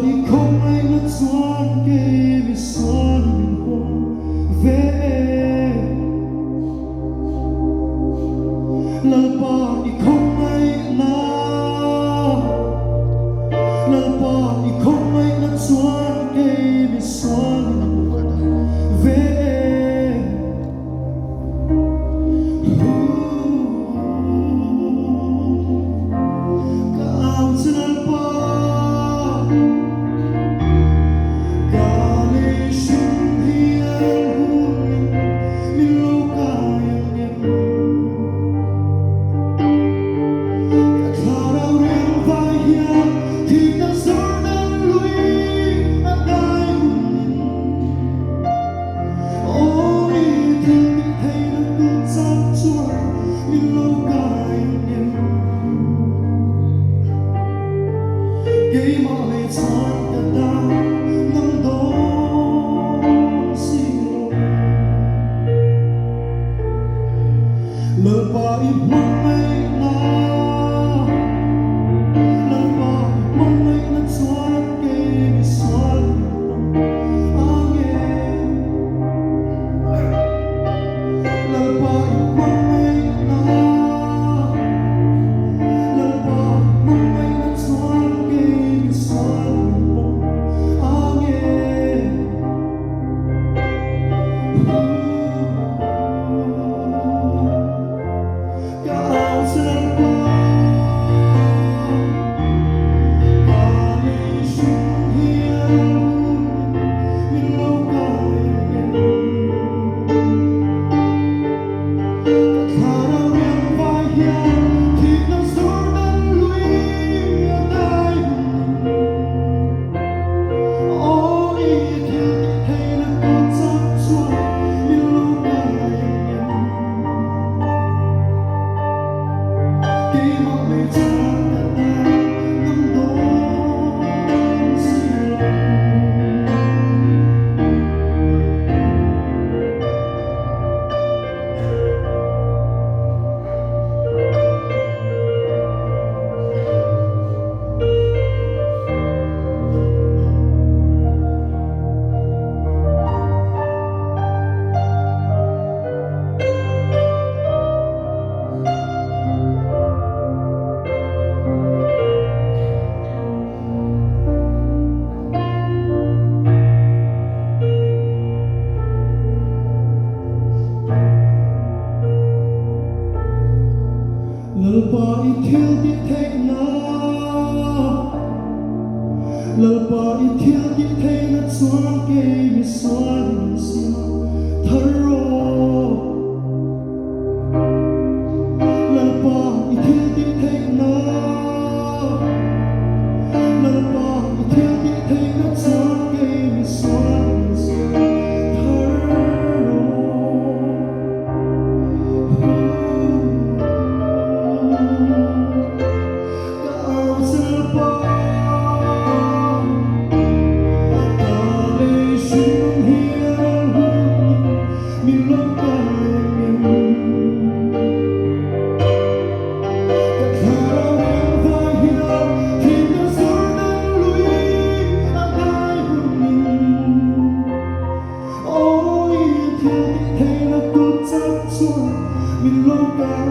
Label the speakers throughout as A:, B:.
A: đi không ai ngất doan kê vì xoan mình không về lal pa đi không ai na lal pa đi không ai ngất doan kê vì xoan mình không về lal pa ithil di thei na lal pa ithil di thei na chuan ke mi suan min sia tharo lal pa ithil di thei na lal pa ithil di thei na chuan ke mi suan min sia mình lâu cả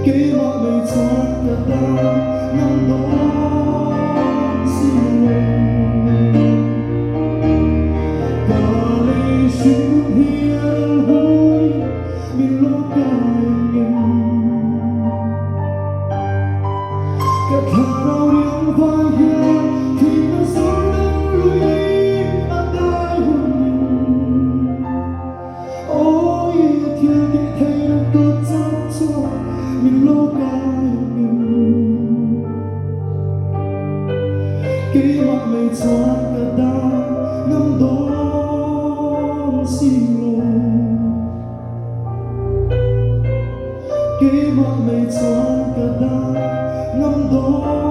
A: cái mọi lời chọn cả ta năm đó xin cả lời xin hiền hối mình lâu cả cả thà đau điếng vai hiền thì nó sống đến lũy anh ai hùng ôi thiên địa thấy nó tốt rất cho mình lâu cả cái mọi lời chọn cả ta năm đó xin cái mọi lời chọn cả ta năm đó